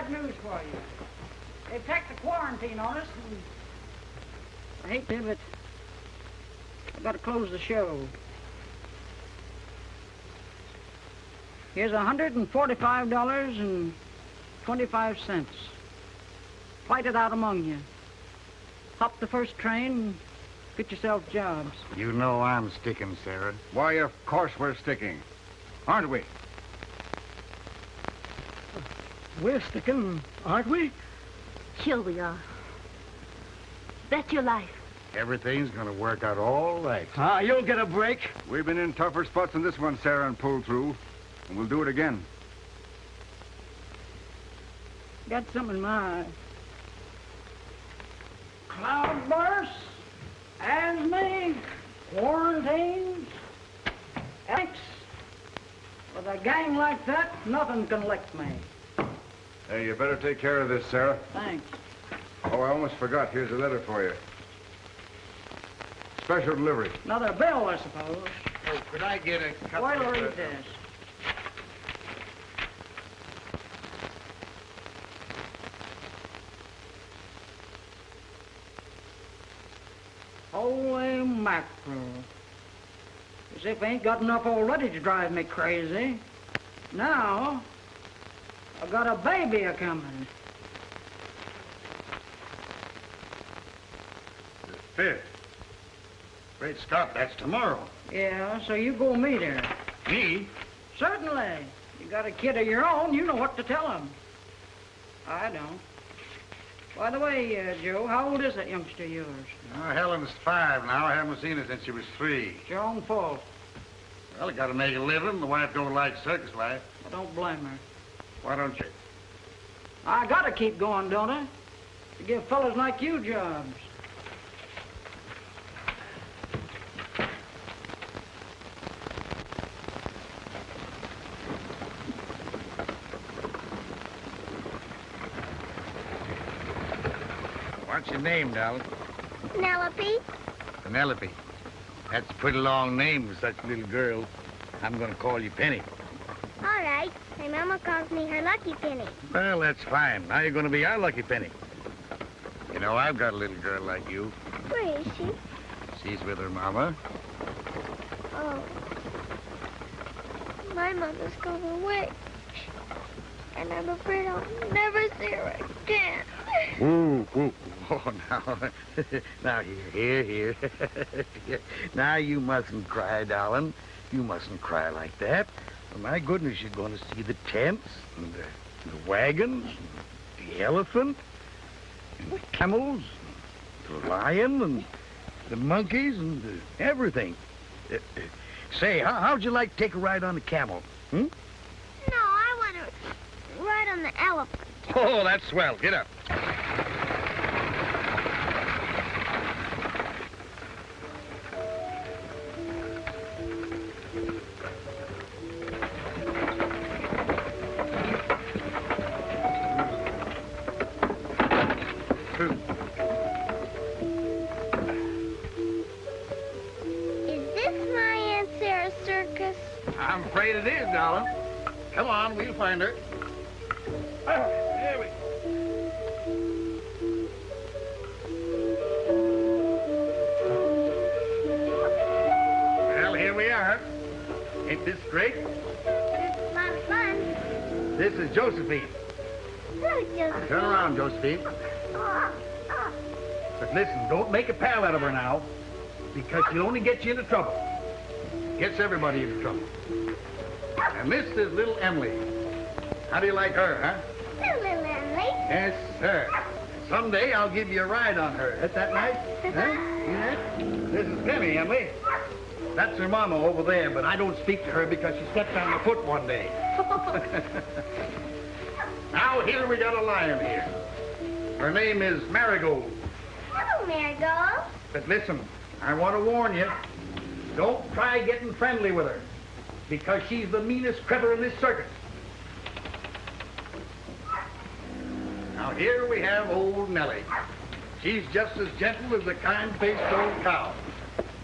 bad news for you. They've tacked the quarantine on us, and I hate to, but I've got to close the show. Here's $145.25. Fight it out among you. Hop the first train and get yourself jobs. You know I'm sticking, Sarah. Why, of course we're sticking. Aren't we? We're sticking, aren't we? Sure we are. Bet your life. Everything's gonna work out all right. Ah, you'll get a break. We've been in tougher spots than this one, Sarah, and pulled through. And we'll do it again. Got something in my eye. Cloudbursts, asthma, quarantines, thanks. With a gang like that, nothing can lick me. Hey, you better take care of this, Sarah. Thanks. Oh, I almost forgot. Here's a letter for you. Special delivery. Another bill, I suppose. Oh, could I get a couple Why of... read this? Holy mackerel. As if I ain't got enough already to drive me crazy. Now, I've got a baby a-coming. The 5th. Great Scott, that's tomorrow. Yeah, so you go meet her. Me? Certainly. You got a kid of your own, you know what to tell him. I don't. By the way, Joe, how old is that youngster of yours? Oh, Helen's 5 now. I haven't seen her since she was 3. It's your own fault. Well, I gotta make a living. The wife don't like circus life. I don't blame her. Why don't you? I gotta keep going, don't I? To give fellas like you jobs. What's your name, darling? Penelope? Penelope. That's a pretty long name for such a little girl. I'm gonna call you Penny. All right. My mama calls me her Lucky Penny. Well, that's fine. Now you're gonna be our lucky Penny. You know, I've got a little girl like you. Where is she? She's with her mama. Oh. My mother's gone away. And I'm afraid I'll never see her again. Ooh, ooh. Oh, now. Now, here. Now, you mustn't cry, darling. You mustn't cry like that. Oh, my goodness, you're going to see the tents, and the wagons, and the elephant, and the camels, the lion, and the monkeys, and everything. Say, how'd you like to take a ride on the camel? Hmm? No, I want to ride on the elephant. Oh, that's swell. Get up. I'm afraid it is, darling. Come on, we'll find her. There we go. Well, here we are. Ain't this great? It's a lot of fun. This is Josephine. Hello, Josephine. Turn around, Josephine. But listen, don't make a pal out of her now, because she'll only get you into trouble. Gets everybody into trouble. And this is little Emily. How do you like her, huh? Hello, little Emily. Yes, sir. Someday I'll give you a ride on her. Isn't that nice? Huh? Yeah? This is Penny, Emily. That's her mama over there, but I don't speak to her because she stepped on my foot one day. Now, here we got a lion here. Her name is Marigold. Hello, Marigold. But listen, I want to warn you. Don't try getting friendly with her, because she's the meanest critter in this circus. Now here we have old Nellie. She's just as gentle as a kind-faced old cow.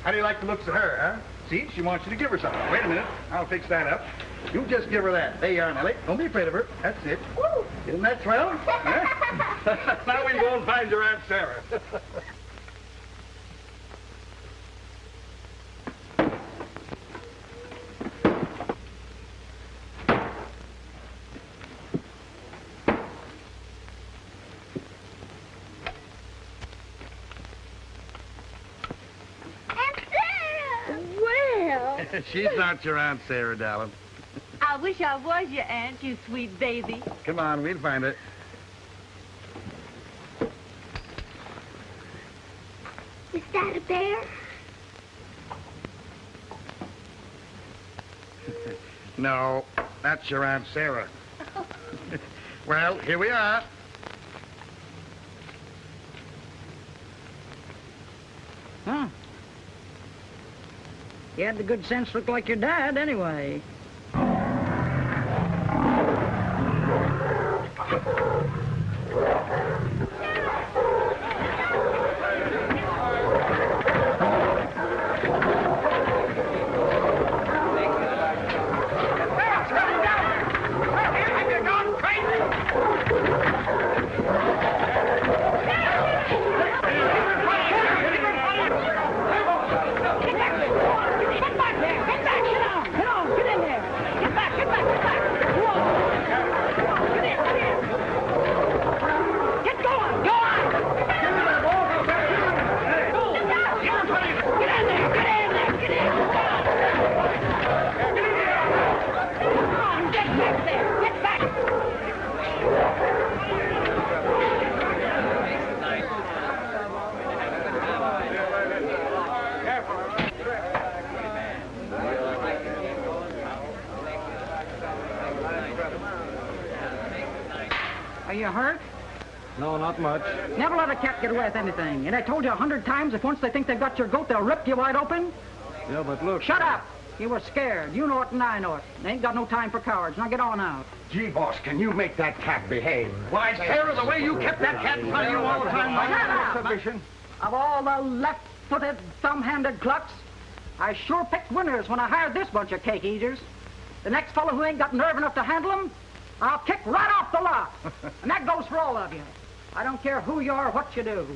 How do you like the looks of her, huh? See, she wants you to give her something. Wait a minute, I'll fix that up. You just give her that. There you are, Nellie. Don't be afraid of her. That's it. Woo. Isn't that swell? Huh? Now we go and find your Aunt Sarah. She's not your Aunt Sarah, darling. I wish I was your aunt, you sweet baby. Come on, we'll find her. Is that a bear? No, that's your Aunt Sarah. Well, here we are. Huh? You had the good sense to look like your dad, anyway. Are you hurt? No, not much. Never let a cat get away with anything. And I told you 100 times, if once they think they've got your goat, they'll rip you wide open. Yeah, but look. Shut up! You were scared. You know it and I know it. They ain't got no time for cowards. Now get on out. Gee, boss, can you make that cat behave? Why, Sarah, the way you kept that cat in front of you all the time. Shut up! Submission. Of all the left-footed, thumb-handed clucks, I sure picked winners when I hired this bunch of cake eaters. The next fellow who ain't got nerve enough to handle them, I'll kick right off the lot. And that goes for all of you. I don't care who you are or what you do.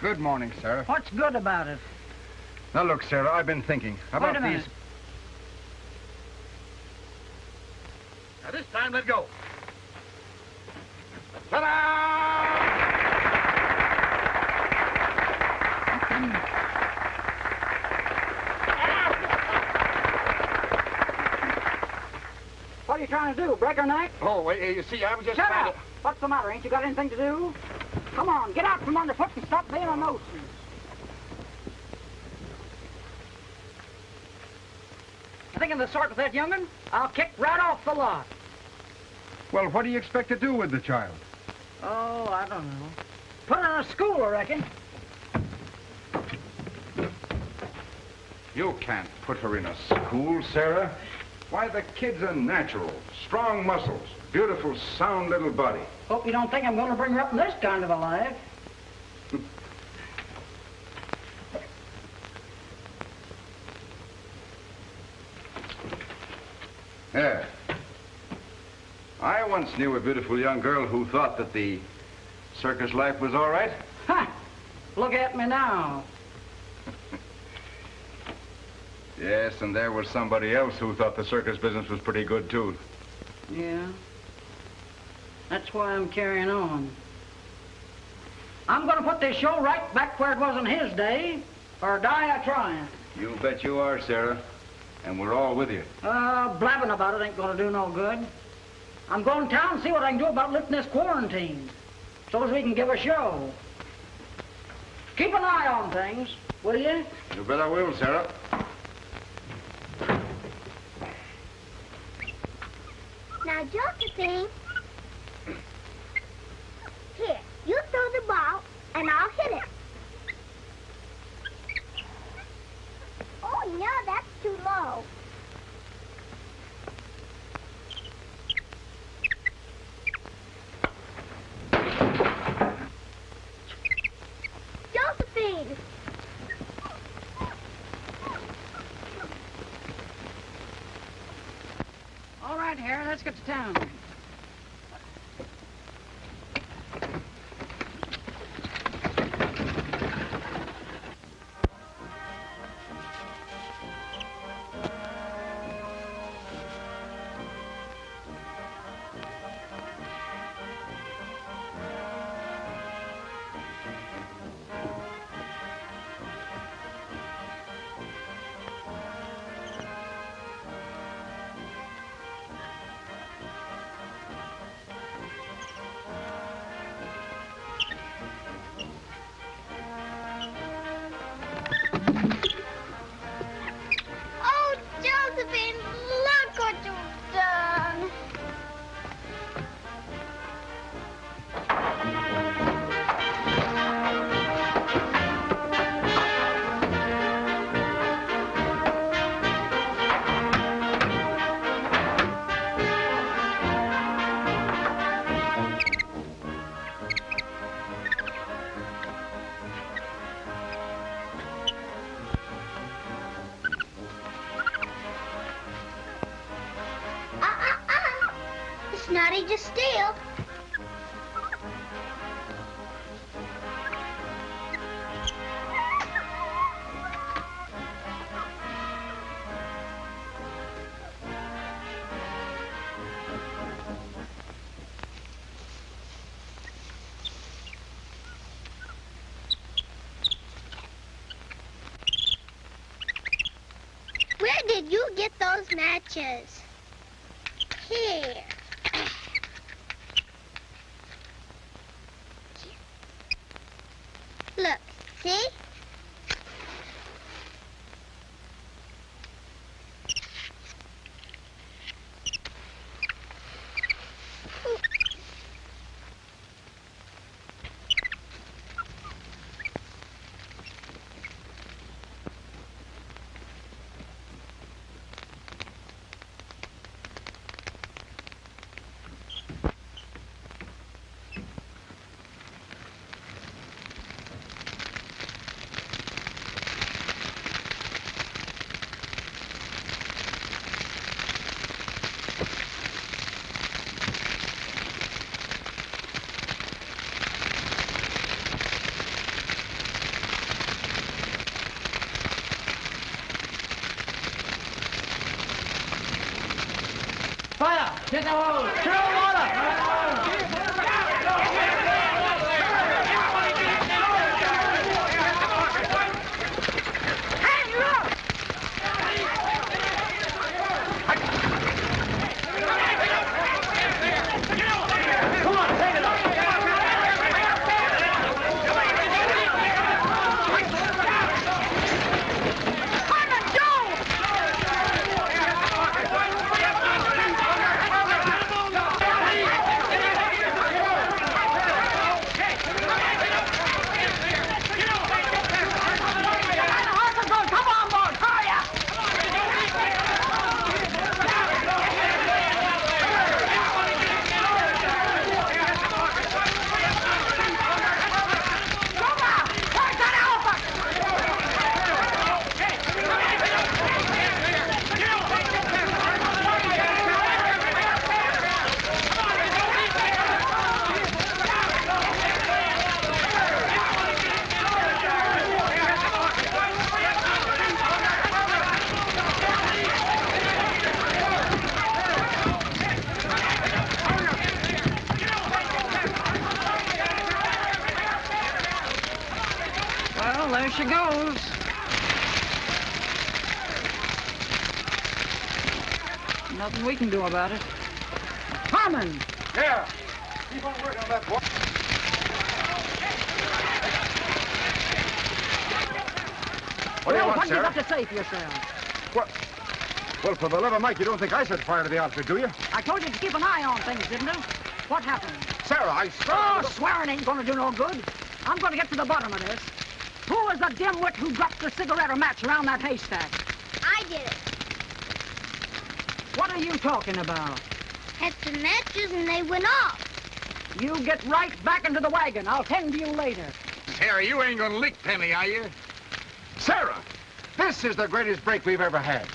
Good morning, Sarah. What's good about it? Now, look, Sarah, I've been thinking. How Wait about a minute. these... Now, this time, let go. Ta-da! What are you trying to do, break her neck? Oh, wait, you see, I was just Shut trying up! What's the matter? Ain't you got anything to do? Come on, get out from underfoot and stop being a nuisance. Thinking the sort with that young'un? I'll kick right off the lot. Well, what do you expect to do with the child? Oh, I don't know. Put her in a school, I reckon. You can't put her in a school, Sarah. Why, the kid's a natural. Strong muscles. Beautiful, sound little body. Hope you don't think I'm going to bring her up in this kind of a life. Yeah. I once knew a beautiful young girl who thought that the circus life was all right. Ha! Look at me now. Yes, and there was somebody else who thought the circus business was pretty good, too. Yeah. That's why I'm carrying on. I'm going to put this show right back where it was in his day, or die a-trying. You bet you are, Sarah. And we're all with you. Blabbing about it ain't going to do no good. I'm going to town and see what I can do about lifting this quarantine, so as we can give a show. Keep an eye on things, will you? You bet I will, Sarah. Now, Josephine, here, you throw the ball, and I'll hit it. Oh, no, that's too low. Josephine! All right, Harry, let's get to town. Oh, Josephine, look what you've done. It's not easy to steal. Where did you get those matches? Here. Look, see? Fire! Get the hose! Throw water! Hey, look! Come on, take it up! Well, there she goes. Nothing we can do about it. Harmon! Yeah. Keep on working on that, boy. What do you want, What do you Sarah? got to say for yourself? What? Well, for the love of Mike, you don't think I set fire to the outfit, do you? I told you to keep an eye on things, didn't I? What happened? Sarah, I swear... Oh, swearing ain't gonna do no good. I'm gonna get to the bottom of this. Who was the dimwit who dropped the cigarette or match around that haystack? I did it. What are you talking about? Had some matches and they went off. You get right back into the wagon. I'll tend to you later. Sarah, you ain't gonna lick Penny, are you? Sarah, this is the greatest break we've ever had.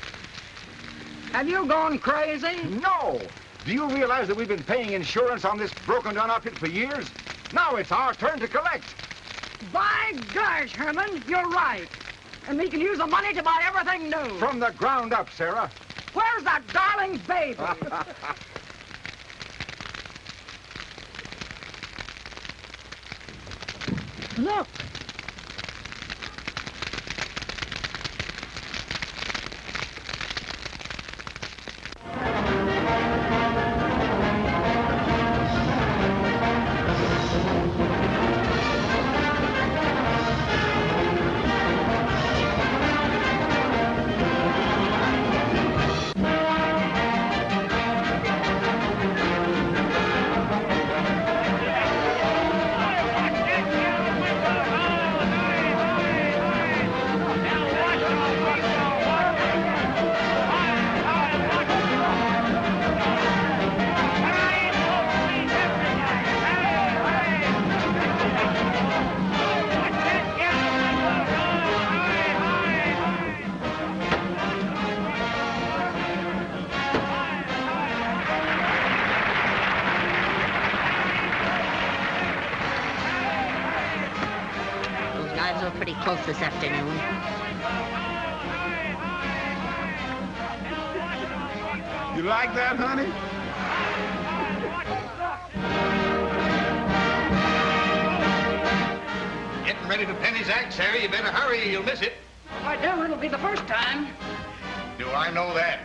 Have you gone crazy? No! Do you realize that we've been paying insurance on this broken-down outfit for years? Now it's our turn to collect. By gosh, Herman, you're right. And we can use the money to buy everything new. From the ground up, Sarah. Where's that darling baby? Look. Pretty close this afternoon. You like that, honey? Getting ready for Penny's act, Sarah. You better hurry. You'll miss it. If I do, it'll be the first time. Do I know that?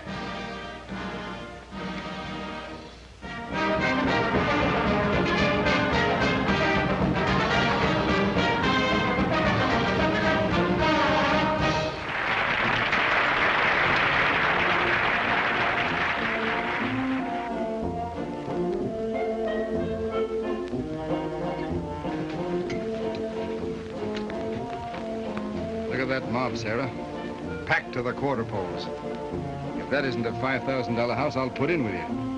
That mob, Sarah. Packed to the quarter poles. If that isn't a $5,000 house, I'll put in with you.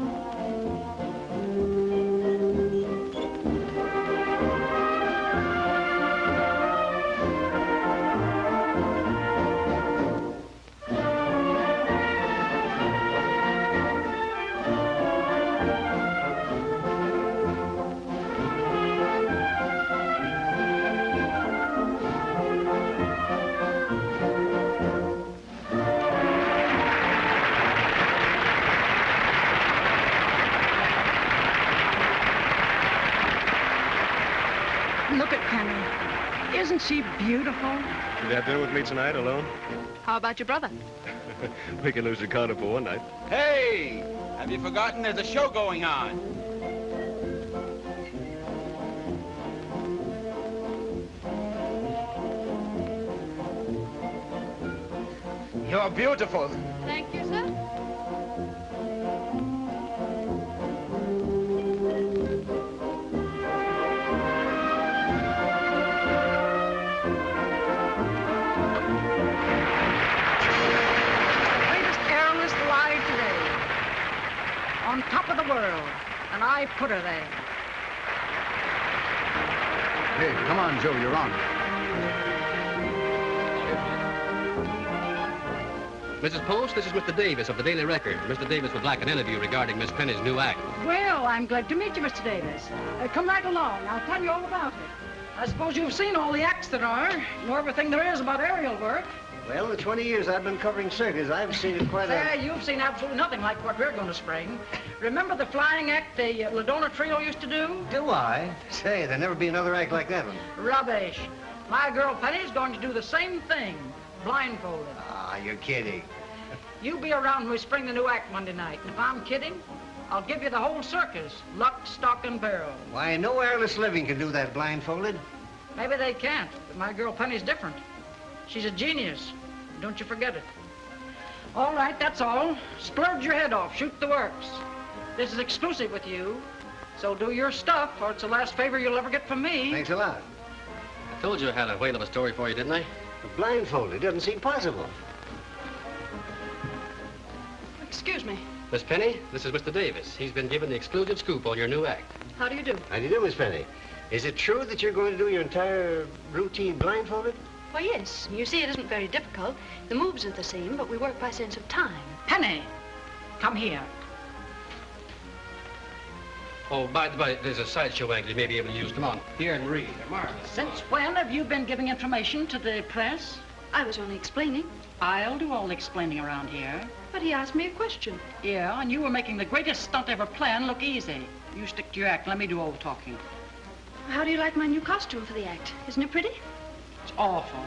Look at Penny. Isn't she beautiful? Should you have dinner with me tonight, alone? How about your brother? We can lose the counter for one night. Hey! Have you forgotten there's a show going on? You're beautiful. Thank you, sir. On top of the world, and I put her there. Hey, come on, Joe, you're on. Mrs. Post, this is Mr. Davis of the Daily Record. Mr. Davis would like an interview regarding Miss Penny's new act. Well, I'm glad to meet you, Mr. Davis. Come right along. I'll tell you all about it. I suppose you've seen all the acts there are, know everything there is about aerial work. Well, the 20 years I've been covering circus, I've seen it quite Yeah, you've seen absolutely nothing like what we're going to spring. Remember the flying act the Ladona Trio used to do? Do I? Say, there'll never be another act like that one. Rubbish. My girl Penny's going to do the same thing, blindfolded. Ah, you're kidding. You be around when we spring the new act Monday night. And if I'm kidding, I'll give you the whole circus, lock, stock, and barrel. Why, no aerialist living can do that blindfolded. Maybe they can't, but my girl Penny's different. She's a genius. Don't you forget it. All right, that's all. Splurge your head off. Shoot the works. This is exclusive with you, so do your stuff, or it's the last favor you'll ever get from me. Thanks a lot. I told you I had a whale of a story for you, didn't I? But blindfolded doesn't seem possible. Excuse me. Miss Penny, this is Mr. Davis. He's been given the exclusive scoop on your new act. How do you do? How do you do, Miss Penny? Is it true that you're going to do your entire routine blindfolded? Why, yes. You see, it isn't very difficult. The moves are the same, but we work by sense of time. Penny, come here. Oh, by the way, there's a sideshow angle you may be able to use. Come on, here and read. Marvelous. Since when have you been giving information to the press? I was only explaining. I'll do all the explaining around here. But he asked me a question. Yeah, and you were making the greatest stunt ever planned look easy. You stick to your act. Let me do all the talking. How do you like my new costume for the act? Isn't it pretty? It's awful.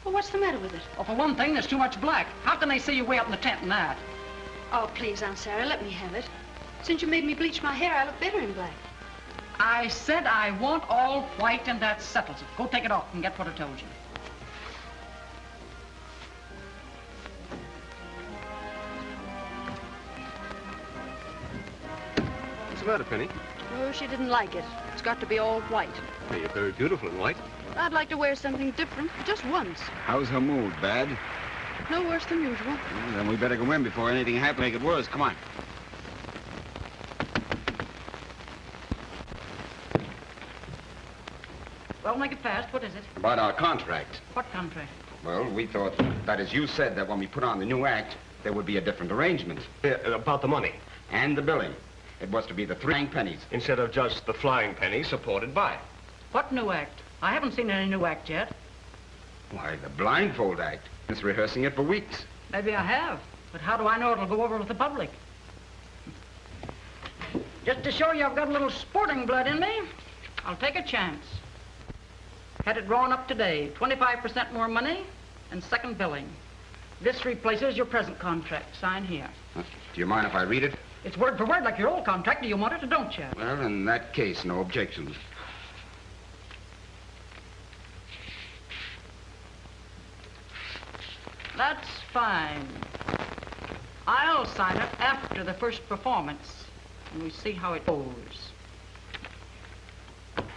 Well, what's the matter with it? Well, for one thing, there's too much black. How can they see you way up in the tent in that? Oh, please, Aunt Sarah, let me have it. Since you made me bleach my hair, I look better in black. I said I want all white, and that settles it. Go take it off and get what I told you. What's the matter, Penny? Oh, she didn't like it. It's got to be all white. Hey, you're very beautiful in white. I'd like to wear something different, just once. How's her mood? Bad? No worse than usual. Well, then we better go in before anything happens. Make it worse. Come on. Well, make it fast. What is it? About our contract. What contract? Well, we thought that as you said that when we put on the new act, there would be a different arrangement. About the money. And the billing. It was to be the 3 pennies. Instead of just the flying penny supported by. What new act? I haven't seen any new act yet. Why, the blindfold act. It's rehearsing it for weeks. Maybe I have, but how do I know it'll go over with the public? Just to show you I've got a little sporting blood in me, I'll take a chance. Had it drawn up today, 25% more money and second billing. This replaces your present contract. Sign here. Do you mind if I read it? It's word for word like your old contract. Do you want it or don't you? Well, in that case, no objections. That's fine. I'll sign it after the first performance, and we see how it goes.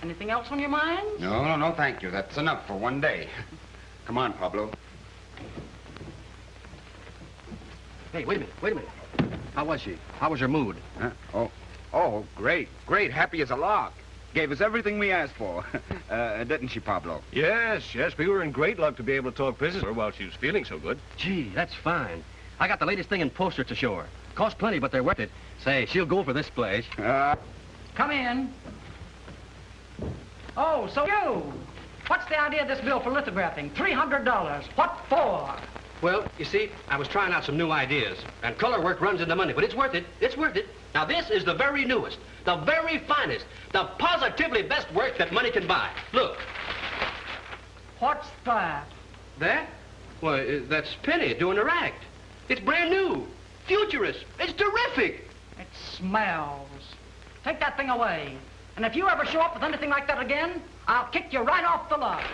Anything else on your mind? No, thank you. That's enough for one day. Come on, Pablo. Hey, wait a minute. How was she? How was her mood? Huh? Oh, great. Happy as a lark. Gave us everything we asked for. Didn't she, Pablo? Yes. We were in great luck to be able to talk business with her while she was feeling so good. Gee, that's fine. I got the latest thing in posters to show her. Cost plenty, but they're worth it. Say, she'll go for this place. Come in. Oh, so you. What's the idea of this bill for lithographing? $300. What for? Well, you see, I was trying out some new ideas, and color work runs into money, but it's worth it. It's worth it. Now, this is the very newest, the very finest, the positively best work that money can buy. Look. What's that? That? Why, that's Penny doing her act. It's brand new, futurist. It's terrific. It smells. Take that thing away. And if you ever show up with anything like that again, I'll kick you right off the lot.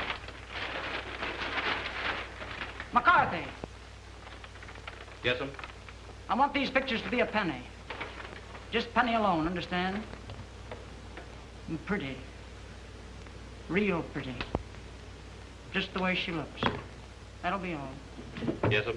McCarthy. Yes, sir? I want these pictures to be a penny. Just penny alone, understand? And pretty. Real pretty. Just the way she looks. That'll be all. Yes, sir.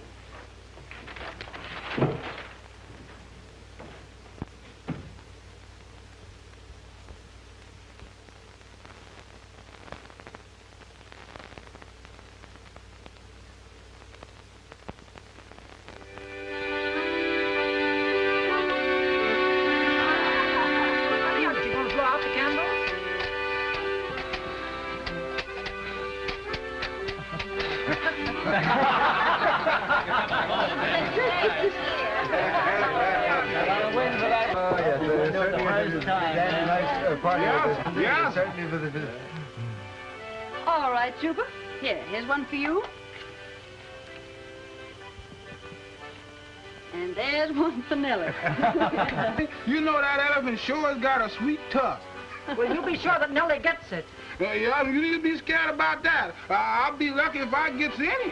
All right, Juba. Here's one for you. And there's one for Nellie. You know that elephant sure has got a sweet tusk. Well, you be sure that Nellie gets it. Yeah, you need to be scared about that. I'll be lucky if I gets any.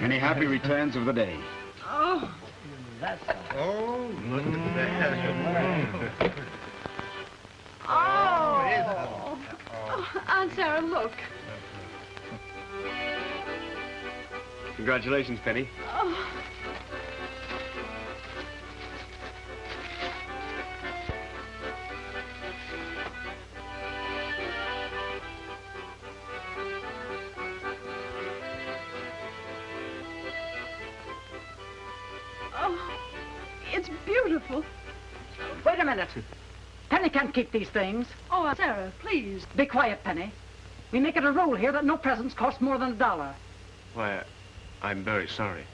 Any happy returns of the day? Oh. Oh, look at that. Oh. Aunt Sarah, look. Congratulations, Penny. Oh. It's beautiful. Wait a minute. Penny can't keep these things. Oh, Aunt Sarah, please. Be quiet, Penny. We make it a rule here that no presents cost more than $1. Why, I'm very sorry.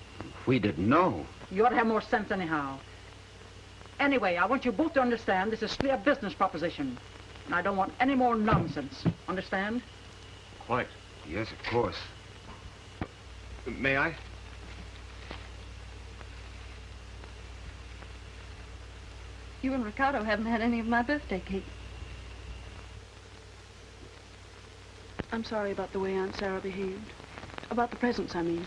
We didn't know. You ought to have more sense anyhow. Anyway, I want you both to understand this is strictly a business proposition. And I don't want any more nonsense. Understand? Quite. Yes, of course. May I? You and Ricardo haven't had any of my birthday cake. I'm sorry about the way Aunt Sarah behaved. About the presents, I mean.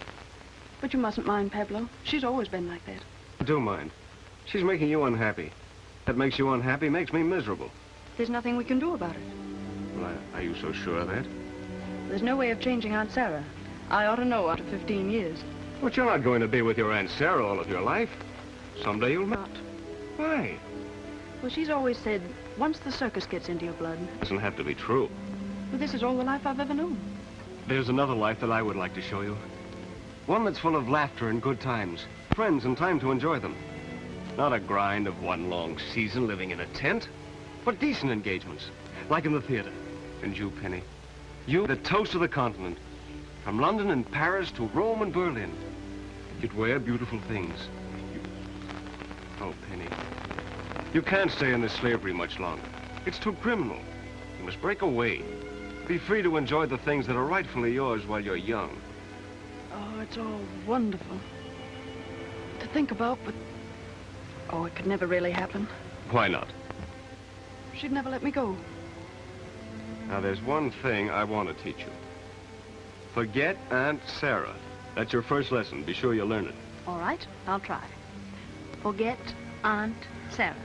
But you mustn't mind Pablo. She's always been like that. I do mind. She's making you unhappy. That makes you unhappy makes me miserable. There's nothing we can do about it. Well, are you so sure of that? There's no way of changing Aunt Sarah. I ought to know after 15 years. But you're not going to be with your Aunt Sarah all of your life. Someday you'll not. Why? Well, she's always said, once the circus gets into your blood... It doesn't have to be true. Well, this is all the life I've ever known. There's another life that I would like to show you. One that's full of laughter and good times. Friends and time to enjoy them. Not a grind of one long season living in a tent, but decent engagements, like in the theater. And you, Penny, you, the toast of the continent. From London and Paris to Rome and Berlin. You'd wear beautiful things. Oh, Penny, you can't stay in this slavery much longer. It's too criminal. You must break away. Be free to enjoy the things that are rightfully yours while you're young. Oh, it's all wonderful to think about, but... Oh, it could never really happen. Why not? She'd never let me go. Now, there's one thing I want to teach you. Forget Aunt Sarah. That's your first lesson. Be sure you learn it. All right, I'll try. Forget Aunt Sarah.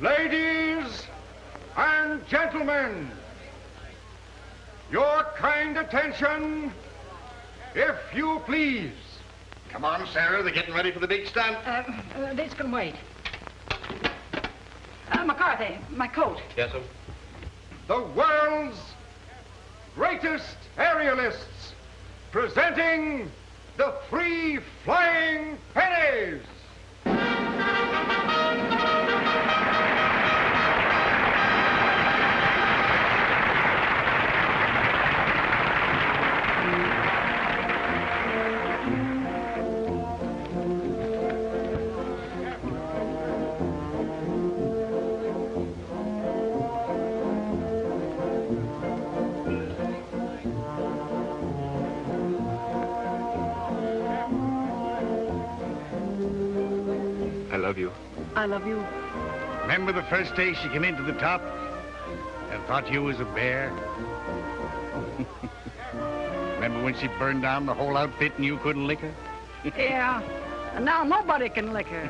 Ladies and gentlemen, your kind attention, if you please. Come on, Sarah. They're getting ready for the big stunt. This can wait. McCarthy, my coat. Yes, sir. The world's greatest aerialists, presenting the Free Flying Pennies. I love you. I love you. Remember the first day she came into the top and thought you was a bear? Remember when she burned down the whole outfit and you couldn't lick her? Yeah, and now nobody can lick her.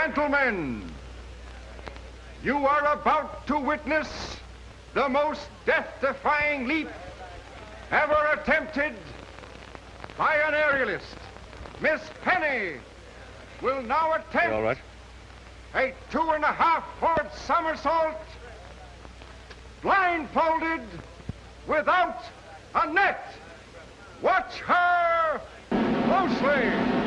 gentlemen, you are about to witness the most death-defying leap ever attempted by an aerialist. Miss Penny will now attempt You all right? a 2.5 forward somersault, blindfolded, without a net. Watch her closely.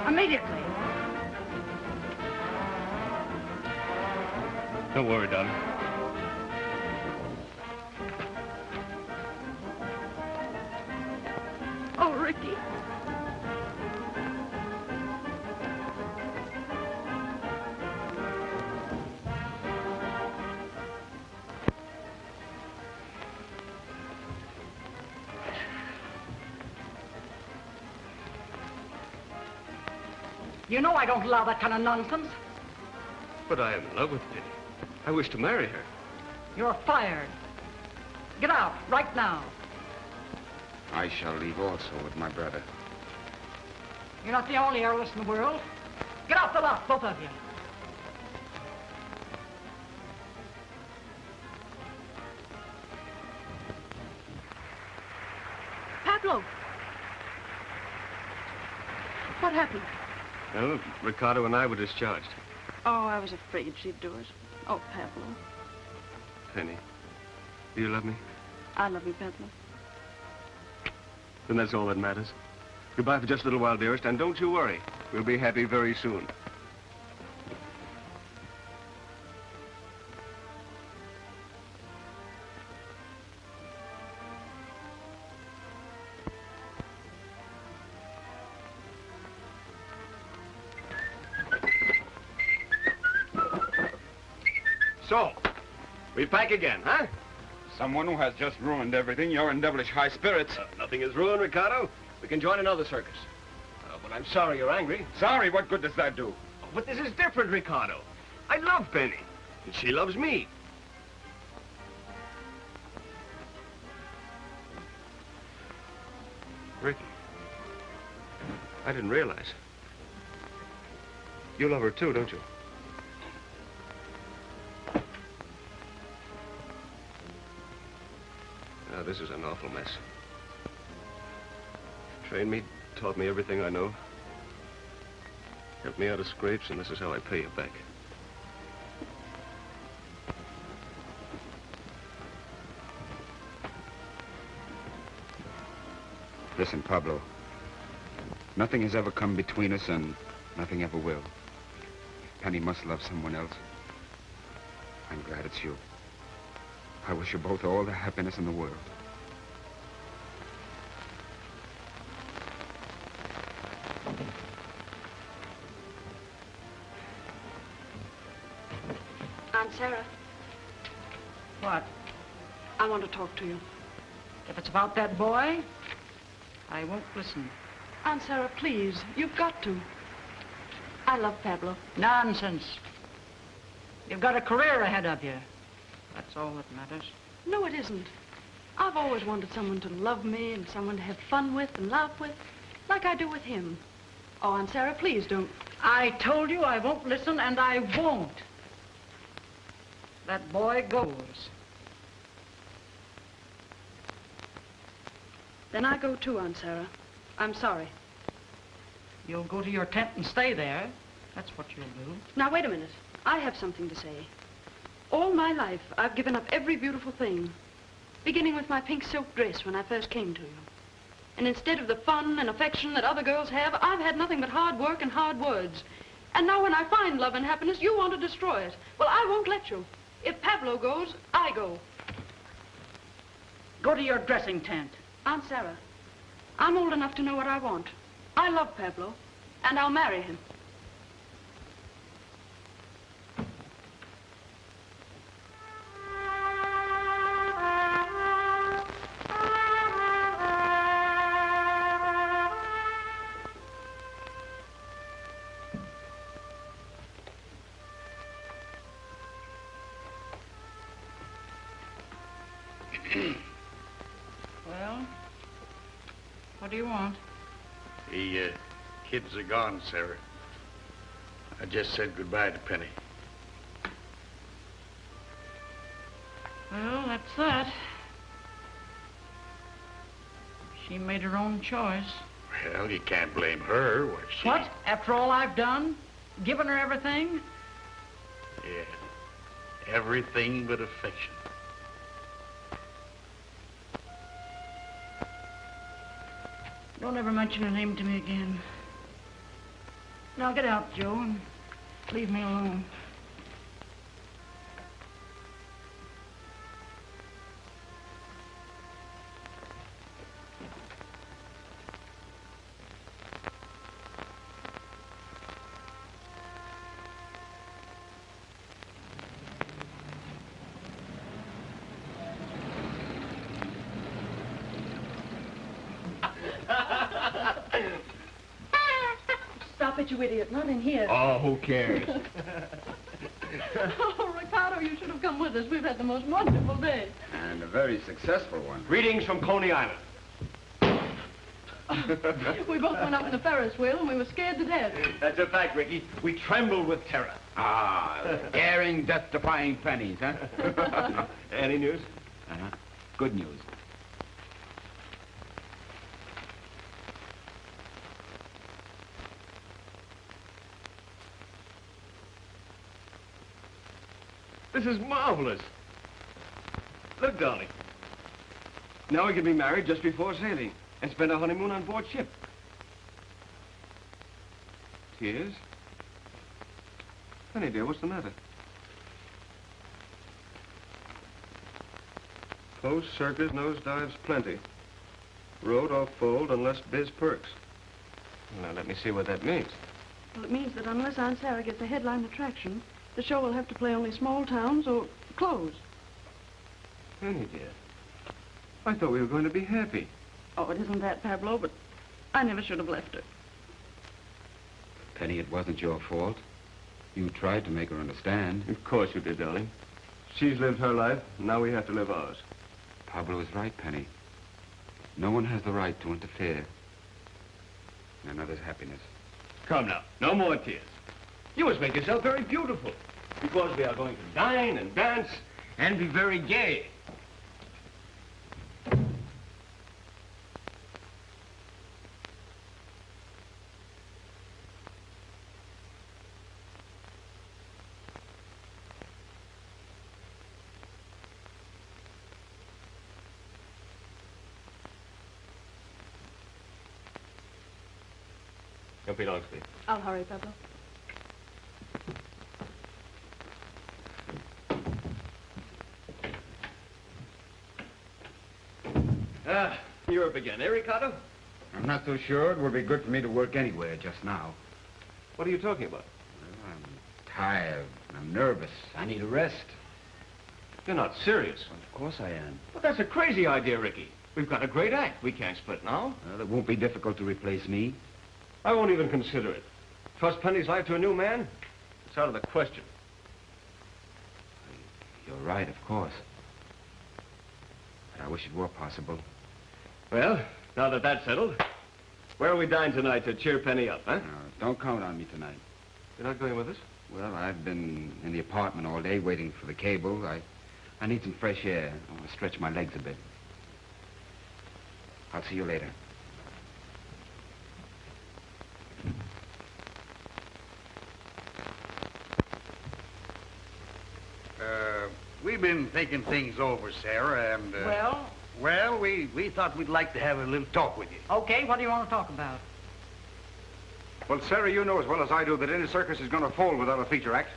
Immediately. Don't worry, darling. Oh, Ricky. You know I don't allow that kind of nonsense. But I am in love with Penny. I wish to marry her. You're fired. Get out, right now. I shall leave also with my brother. You're not the only aerialist in the world. Get off the lot, both of you. Pablo! What happened? Well, Ricardo and I were discharged. Oh, I was afraid she'd do it. Oh, Pablo. Penny, do you love me? I love you, Pablo. Then that's all that matters. Goodbye for just a little while, dearest, and don't you worry. We'll be happy very soon. So, we pack again, huh? Someone who has just ruined everything. You're in devilish high spirits. Nothing is ruined, Ricardo. We can join another circus. But I'm sorry you're angry. Sorry? What good does that do? But this is different, Ricardo. I love Penny, and she loves me. Ricky, I didn't realize. You love her too, don't you? Now, this is an awful mess. Trained me, taught me everything I know. Helped me out of scrapes, and this is how I pay you back. Listen, Pablo. Nothing has ever come between us, and nothing ever will. Penny must love someone else. I'm glad it's you. I wish you both all the happiness in the world. Aunt Sarah. What? I want to talk to you. If it's about that boy, I won't listen. Aunt Sarah, please, you've got to. I love Pablo. Nonsense. You've got a career ahead of you. That's all that matters. No, it isn't. I've always wanted someone to love me and someone to have fun with and laugh with, like I do with him. Oh, Aunt Sarah, please don't. I told you I won't listen, and I won't. That boy goes. Then I go too, Aunt Sarah. I'm sorry. You'll go to your tent and stay there. That's what you'll do. Now, wait a minute. I have something to say. All my life, I've given up every beautiful thing, beginning with my pink silk dress when I first came to you. And instead of the fun and affection that other girls have, I've had nothing but hard work and hard words. And now when I find love and happiness, you want to destroy it. Well, I won't let you. If Pablo goes, I go. Go to your dressing tent. Aunt Sarah, I'm old enough to know what I want. I love Pablo, and I'll marry him. Well, what do you want? The kids are gone, Sarah. I just said goodbye to Penny. Well, that's that. She made her own choice. Well, you can't blame her. What? After all I've done? Given her everything? Yeah. Everything but affection. Don't ever mention her name to me again. Now get out, Joe, and leave me alone. Stop it, you idiot. Not in here. Oh, who cares? Oh, Ricardo, you should have come with us. We've had the most wonderful day. And a very successful one. Greetings from Coney Island. We both went up in the Ferris wheel and we were scared to death. That's a fact, Ricky. We trembled with terror. Ah, daring, death-defying pennies, huh? Any news? Uh-huh. Good news. This is marvelous. Look, darling. Now we can be married just before sailing and spend our honeymoon on board ship. Tears? Honey, dear, what's the matter? Close circus, nosedives plenty. Road off fold unless biz perks. Now, let me see what that means. Well, it means that unless Aunt Sarah gets a headline attraction, the show will have to play only small towns or close. Penny, dear, I thought we were going to be happy. Oh, it isn't that, Pablo, but I never should have left her. Penny, it wasn't your fault. You tried to make her understand. Of course you did, darling. She's lived her life, now we have to live ours. Pablo is right, Penny. No one has the right to interfere in another's happiness. Come now, no more tears. You must make yourself very beautiful, because we are going to dine and dance and be very gay. Don't be long, Steve. I'll hurry, Pablo. Ah, Europe again, eh, Ricardo? I'm not so sure. It would be good for me to work anywhere just now. What are you talking about? Well, I'm tired. I'm nervous. I need a rest. You're not serious. Well, of course I am. But that's a crazy idea, Ricky. We've got a great act. We can't split now. Well, it won't be difficult to replace me. I won't even consider it. Trust Penny's life to a new man? It's out of the question. You're right, of course. But I wish it were possible. Well, now that that's settled, where are we dine tonight to cheer Penny up, huh? No, don't count on me tonight. You're not going with us? Well, I've been in the apartment all day waiting for the cable. I need some fresh air. I want to stretch my legs a bit. I'll see you later. We've been thinking things over, Sarah, and... Well? Well, we thought we'd like to have a little talk with you. Okay, what do you want to talk about? Well, Sarah, you know as well as I do that any circus is going to fold without a feature act.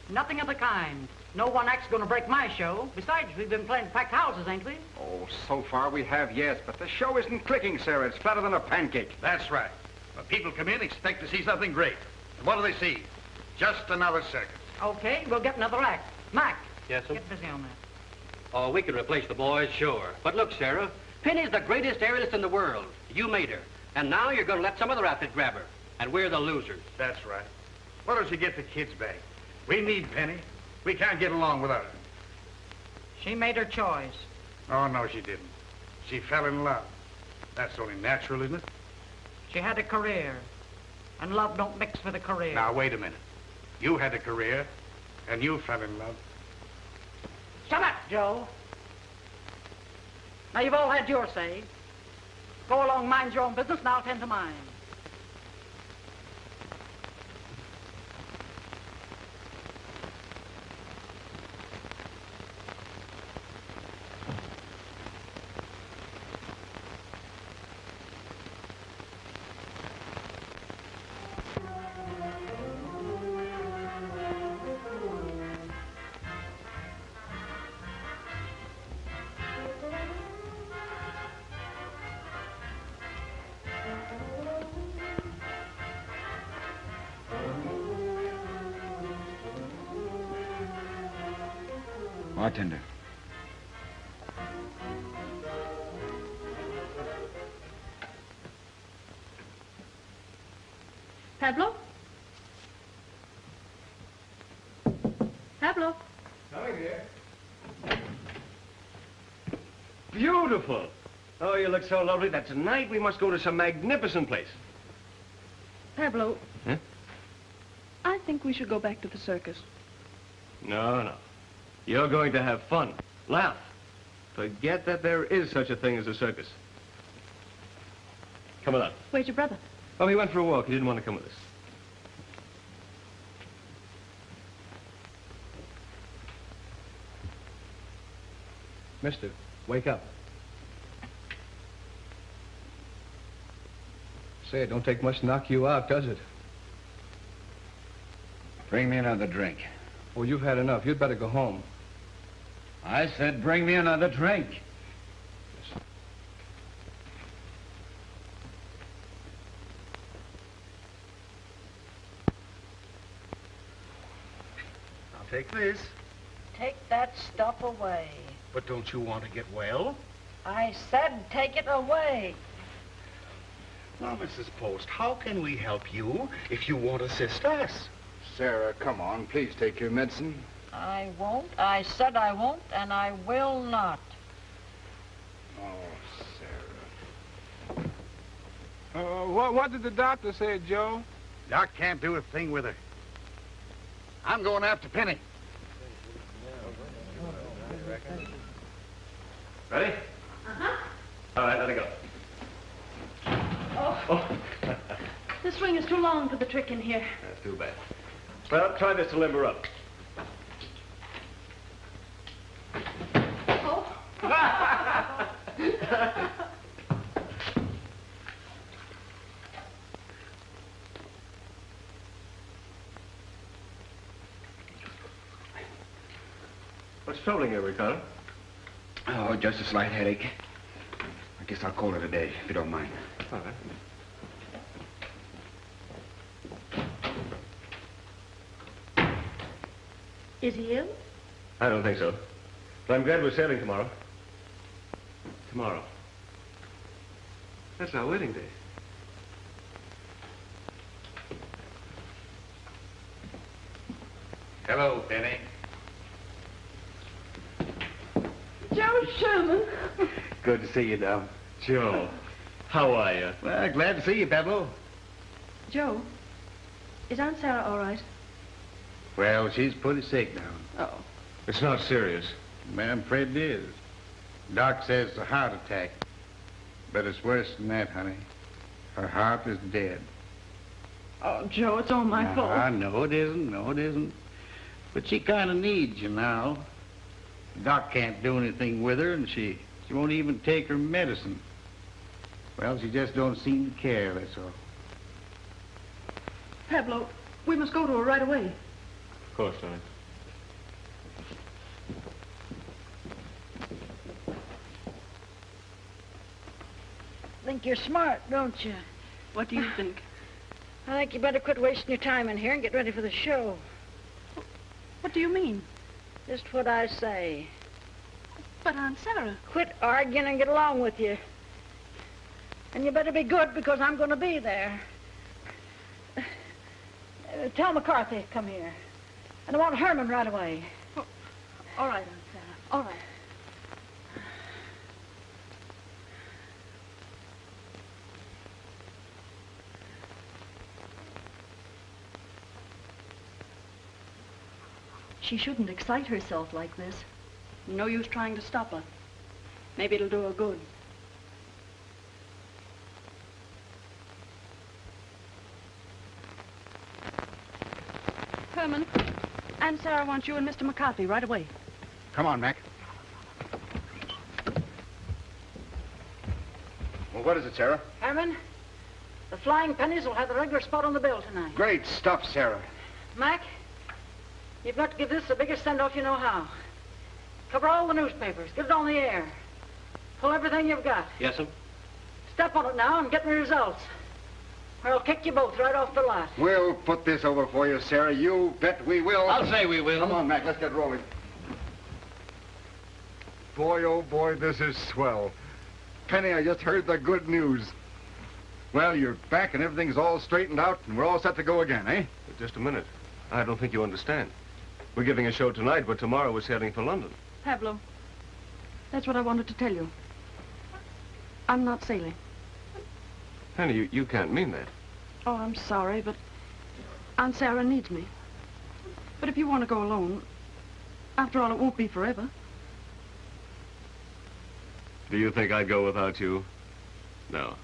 Nothing of the kind. No one act's going to break my show. Besides, we've been playing packed houses, ain't we? Oh, so far we have, yes, but the show isn't clicking, Sarah. It's flatter than a pancake. That's right. When people come in, expect to see something great. And what do they see? Just another circus. Okay, we'll get another act. Mac. Yes, sir? Get busy on that. Oh, we can replace the boys, sure. But look, Sarah, Penny's the greatest aerialist in the world. You made her. And now you're going to let some other outfit grab her. And we're the losers. That's right. Why don't you get the kids back? We need Penny. We can't get along without her. She made her choice. Oh, no, she didn't. She fell in love. That's only natural, isn't it? She had a career. And love don't mix with a career. Now, wait a minute. You had a career, and you fell in love. Shut up, Joe. Now, you've all had your say. Go along, mind your own business, and I'll tend to mine. Bartender. Pablo? Pablo? Coming here. Beautiful. Oh, you look so lovely that tonight we must go to some magnificent place. Pablo. Huh? I think we should go back to the circus. No, no. You're going to have fun. Laugh. Forget that there is such a thing as a circus. Come along. Where's your brother? Oh, he went for a walk. He didn't want to come with us. Mister, wake up. Say, it don't take much to knock you out, does it? Bring me another drink. Oh, you've had enough. You'd better go home. I said bring me another drink. I'll take this. Take that stuff away. But don't you want to get well? I said take it away. Now, Mrs. Post, how can we help you if you won't assist us? Sarah, come on. Please take your medicine. I won't. I said I won't, and I will not. Oh, Sarah. What did the doctor say, Joe? Doc can't do a thing with her. I'm going after Penny. Ready? Uh-huh. All right, let it go. Oh. The swing is too long for the trick in here. That's too bad. Well, try this to limber up. Oh. What's troubling you, Ricardo? Oh, just a slight headache. I guess I'll call it a day, if you don't mind. All right. Is he ill? I don't think so. But I'm glad we're sailing tomorrow. Tomorrow. That's our wedding day. Hello, Penny. Joe Sherman. Good to see you, Dom. Joe, how are you? Well, glad to see you, Pablo. Joe, is Aunt Sarah all right? Well, she's pretty sick now. Oh. It's not serious. Man, I'm afraid it is. Doc says it's a heart attack. But it's worse than that, honey. Her heart is dead. Oh, Joe, it's all my fault. No, it isn't. No, it isn't. But she kind of needs you now. Doc can't do anything with her, and she won't even take her medicine. Well, she just don't seem to care, that's all. Pablo, we must go to her right away. Of course, darling. Think you're smart, don't you? What do you think? I think you better quit wasting your time in here and get ready for the show. What do you mean? Just what I say. But Aunt Sarah... Quit arguing and get along with you. And you better be good because I'm going to be there. Tell McCarthy to come here. And I want Herman right away. Oh, all right, Aunt Sarah. All right. She shouldn't excite herself like this. No use trying to stop her. Maybe it'll do her good. Herman, Aunt Sarah wants you and Mr. McCarthy right away. Come on, Mac. Well, what is it, Sarah? Herman, the Flying Pennies will have the regular spot on the bill tonight. Great stuff, Sarah. Mac, you've got to give this the biggest send-off you know how. Cover all the newspapers. Get it on the air. Pull everything you've got. Yes, sir. Step on it now and get me results. Or I'll kick you both right off the lot. We'll put this over for you, Sarah. You bet we will. I'll say we will. Come on, Mac. Let's get rolling. Boy, oh boy, this is swell. Penny, I just heard the good news. Well, you're back and everything's all straightened out and we're all set to go again, eh? Just a minute. I don't think you understand. We're giving a show tonight, but tomorrow we're sailing for London. Pablo, that's what I wanted to tell you. I'm not sailing. Penny, you can't mean that. Oh, I'm sorry, but Aunt Sarah needs me. But if you want to go alone, after all, it won't be forever. Do you think I'd go without you? No.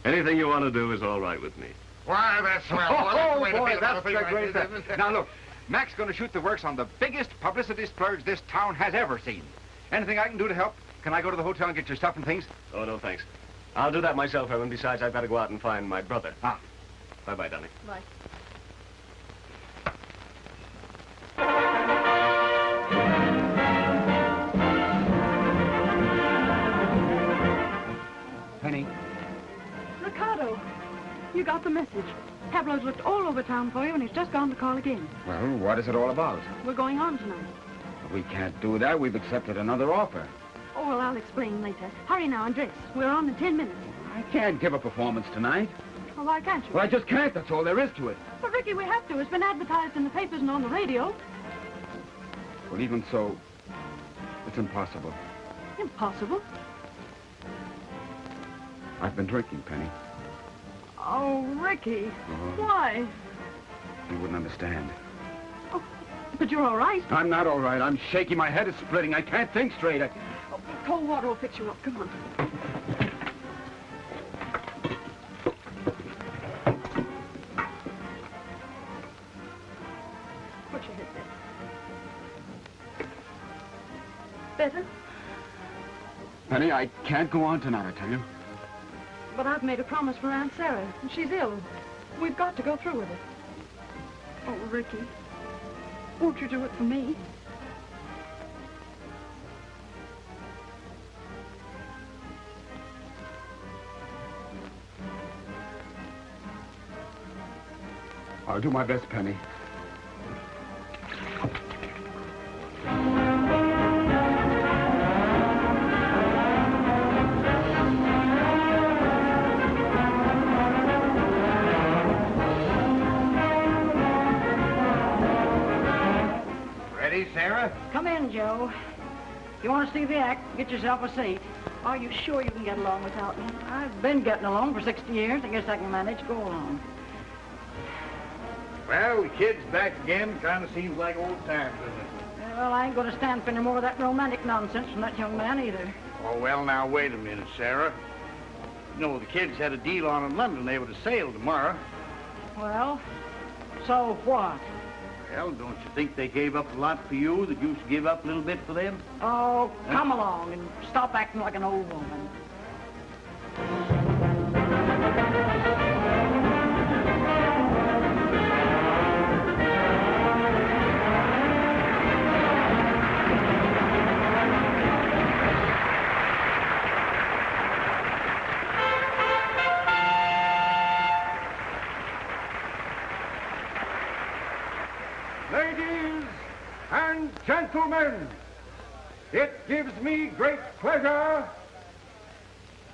Anything you want to do is all right with me. Why, that's swell. Oh, boy, that's the great stuff. Now, look, Mac's going to shoot the works on the biggest publicity splurge this town has ever seen. Anything I can do to help? Can I go to the hotel and get your stuff and things? Oh, no, thanks. I'll do that myself, Herman. Besides, I've got to go out and find my brother. Ah. Bye-bye, darling. Bye. Penny. Ricardo, you got the message. Pablo's looked all over town for you, and he's just gone to call again. Well, what is it all about? We're going on tonight. We can't do that. We've accepted another offer. Oh, well, I'll explain later. Hurry now and dress. We're on in 10 minutes. I can't give a performance tonight. Well, why can't you? Well, I just can't. That's all there is to it. But, Ricky, we have to. It's been advertised in the papers and on the radio. Well, even so, it's impossible. Impossible? I've been drinking, Penny. Oh, Ricky. Why? You wouldn't understand. Oh, but you're all right. I'm not all right. I'm shaky. My head is splitting. I can't think straight. Oh, cold water will fix you up. Come on. Put your head there. Better? Penny, I can't go on tonight, I tell you. But I've made a promise for Aunt Sarah, and she's ill. We've got to go through with it. Oh, Ricky, won't you do it for me? I'll do my best, Penny. Ready, Sarah? Come in, Joe. If you want to see the act, get yourself a seat. Are you sure you can get along without me? I've been getting along for 60 years. I guess I can manage. Go along. Well, the kid's back again. Kind of seems like old times, doesn't it? Well, I ain't going to stand for any more of that romantic nonsense from that young man either. Oh, well, now, wait a minute, Sarah. No, the kids had a deal on in London. They would have sailed tomorrow. Well, so what? Well, don't you think they gave up a lot for you that you should give up a little bit for them? Oh, come along and stop acting like an old woman. Ladies and gentlemen, it gives me great pleasure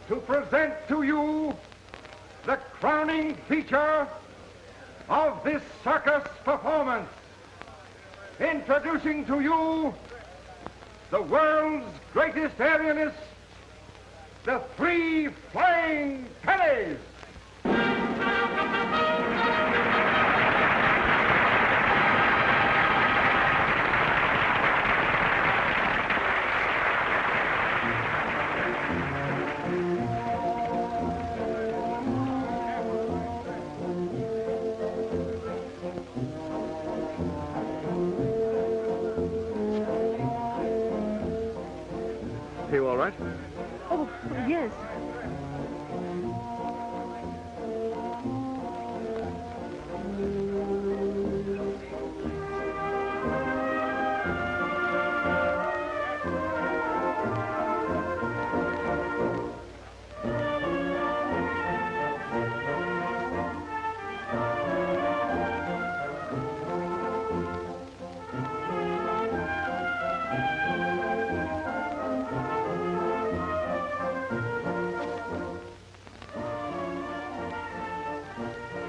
to present to you the crowning feature of this circus performance. Introducing to you the world's greatest aerialist, the 3 flying pennies. Are you all right? Oh, yes.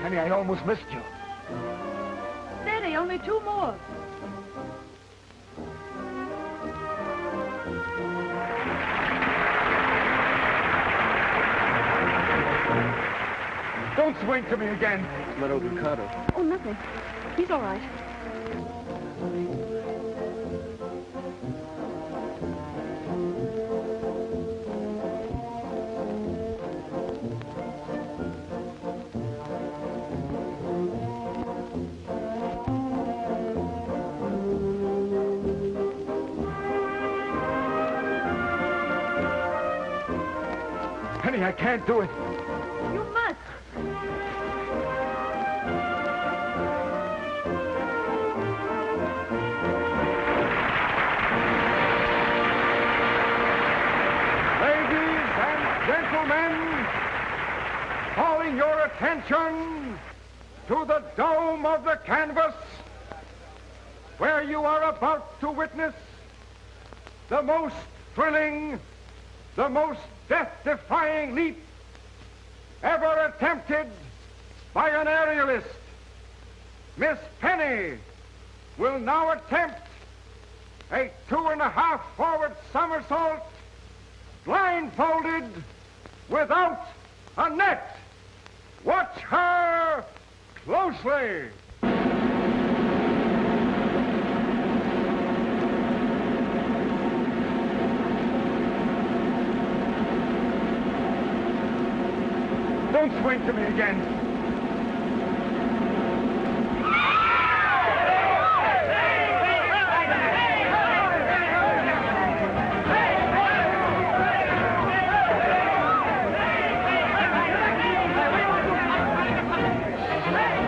Penny, I almost missed you. Steady, only 2 more. Don't swing to me again. Little Ricardo. Oh, nothing. He's all right. Penny, I can't do it. You must. Ladies and gentlemen, calling your attention to the dome of the canvas, where you are about to witness the most thrilling, the most death-defying leap ever attempted by an aerialist. Miss Penny will now attempt a 2.5 forward somersault blindfolded without a net. Watch her closely. Don't swing to me again.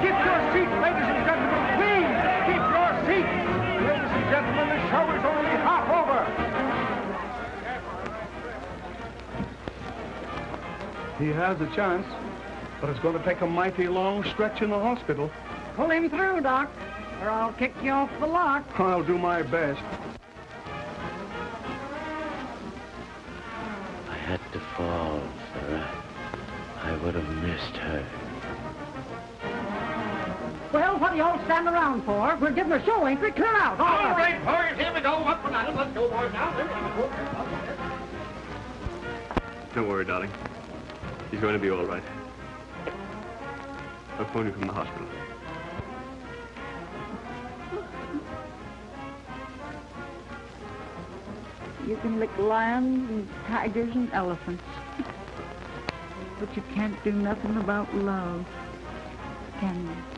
Keep your seat, ladies and gentlemen. Please, keep your seat. Ladies and gentlemen, the show is only half over. He has a chance, but it's going to take a mighty long stretch in the hospital. Pull him through, Doc, or I'll kick you off the lock. I'll do my best. I had to fall, Sarah. I would have missed her. Well, what are you all standing around for? We're giving a show, ain't we? Clear out. All right, boys, here we go. Up and at 'em. Let's go, boys, now. Don't worry, darling. He's going to be all right. I'll phone you from the hospital. You can lick lions and tigers and elephants. But you can't do nothing about love, can you?